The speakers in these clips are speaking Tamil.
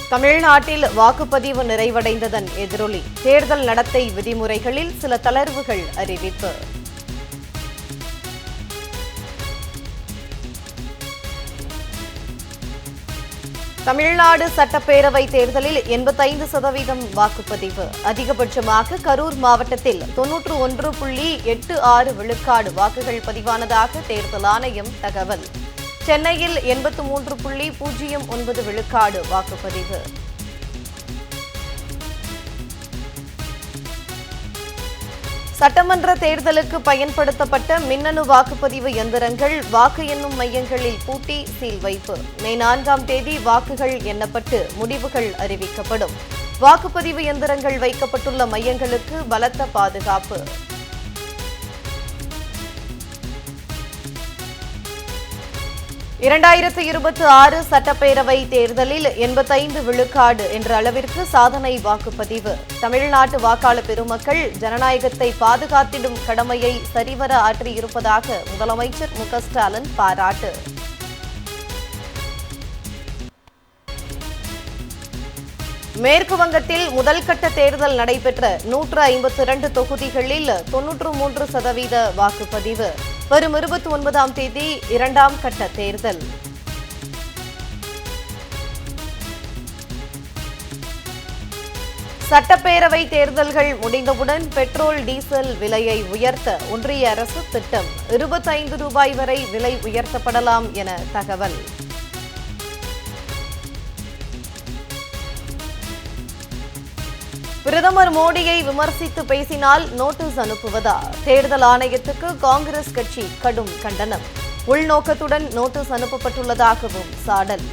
தமிழ்நாட்டில் வாக்குப்பதிவு நிறைவடைந்ததன் எதிரொலி தேர்தல் நடத்தை விதிமுறைகளில் சில தளர்வுகள் அறிவிப்பு. தமிழ்நாடு சட்டப்பேரவை தேர்தலில் 85% வாக்குப்பதிவு. அதிகபட்சமாக கரூர் மாவட்டத்தில் 91.86 விழுக்காடு வாக்குகள் பதிவானதாக தேர்தல் ஆணையம் தகவல். சென்னையில் 83.09 விழுக்காடு வாக்குப்பதிவு. சட்டமன்ற தேர்தலுக்கு பயன்படுத்தப்பட்ட மின்னணு வாக்குப்பதிவு எந்திரங்கள் வாக்கு எண்ணும் மையங்களில் பூட்டி சீல் வைப்பு. மே 4ஆம் தேதி வாக்குகள் எண்ணப்பட்டு முடிவுகள் அறிவிக்கப்படும். வாக்குப்பதிவு எந்திரங்கள் வைக்கப்பட்டுள்ள மையங்களுக்கு பலத்த பாதுகாப்பு. இரண்டாயிரத்து 26 சட்டப்பேரவை தேர்தலில் 85 விழுக்காடு என்ற அளவிற்கு சாதனை வாக்குப்பதிவு. தமிழ்நாட்டு வாக்காளர் பெருமக்கள் ஜனநாயகத்தை பாதுகாத்திடும் கடமையை சரிவர ஆற்றியிருப்பதாக முதலமைச்சர் மு.க. ஸ்டாலின் பாராட்டு. மேற்கு வங்கத்தில் முதல் கட்ட தேர்தல் நடைபெற்ற 152 தொகுதிகளில் 93% வாக்குப்பதிவு. வரும் 29ஆம் தேதி 2ஆம் கட்ட தேர்தல். சட்டப்பேரவை தேர்தல்கள் முடிந்தவுடன் பெட்ரோல் டீசல் விலையை உயர்த்த ஒன்றிய அரசு திட்டம். ரூபாய் 25 வரை விலை உயர்த்தப்படலாம் என தகவல். பிரதமர் மோடியை விமர்சித்து பேசினால் நோட்டீஸ் அனுப்புவதா? தேர்தல் ஆணையத்துக்கு காங்கிரஸ் கட்சி கடும் கண்டனம். உள்நோக்கத்துடன் நோட்டீஸ் அனுப்பப்பட்டுள்ளதாகவும் சாடல்.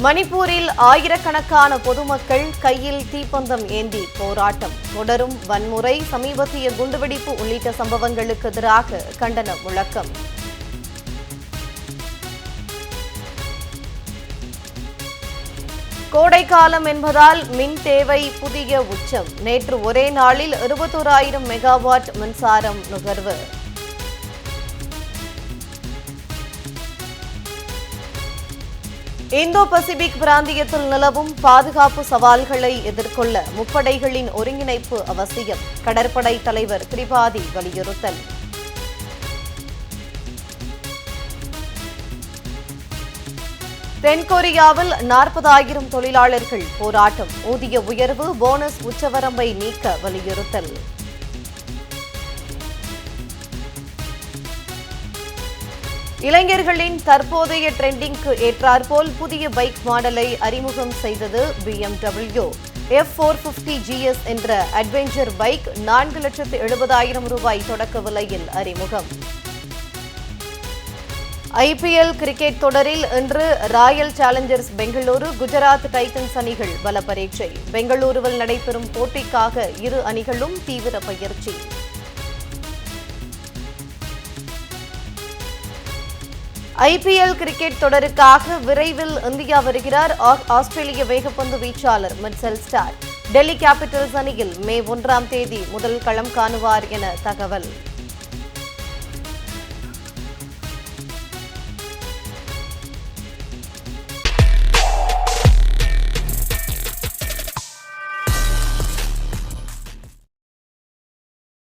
மணிப்பூரில் ஆயிரக்கணக்கான பொதுமக்கள் கையில் தீப்பந்தம் ஏந்தி போராட்டம். தொடரும் வன்முறை, சமீபத்திய குண்டுவெடிப்பு உள்ளிட்ட சம்பவங்களுக்கு எதிராக கண்டன முழக்கம். கோடைக்காலம் என்பதால் மின் தேவை புதிய உச்சம். நேற்று ஒரே நாளில் 21,000 மெகாவாட் மின்சாரம் நுகர்வு. இந்தோ பசிபிக் பிராந்தியத்தில் நிலவும் பாதுகாப்பு சவால்களை எதிர்கொள்ள முப்படைகளின் ஒருங்கிணைப்பு அவசியம். கடற்படை தலைவர் திரிபாதி வலியுறுத்தல். தென்கொரியாவில் 40,000 தொழிலாளர்கள் போராட்டம். ஊதிய உயர்வு, போனஸ் உச்சவரம்பை நீக்க வலியுறுத்தல். இளைஞர்களின் தற்போதைய ட்ரெண்டிங்க்கு ஏற்றாற்போல் புதிய பைக் மாடலை அறிமுகம் செய்தது BMW. F450 GS என்ற அட்வென்ச்சர் பைக் 4,70,000 ரூபாய் தொடக்க விலையில் அறிமுகம். IPL கிரிக்கெட் தொடரில் இன்று Royal Challengers Bengaluru, Gujarat Titans அணிகள் பல பரீட்சை. பெங்களூருவில் நடைபெறும் போட்டிக்காக இரு அணிகளும் தீவிர பயிற்சி. IPL கிரிக்கெட் தொடருக்காக விரைவில் இந்தியா வருகிறார் ஆஸ்திரேலிய வேகப்பந்து வீச்சாளர் மிட்செல் ஸ்டார்க். டெல்லி கேபிட்டல்ஸ் அணியில் மே 1ஆம் தேதி முதல் களம் காணுவார் என தகவல்.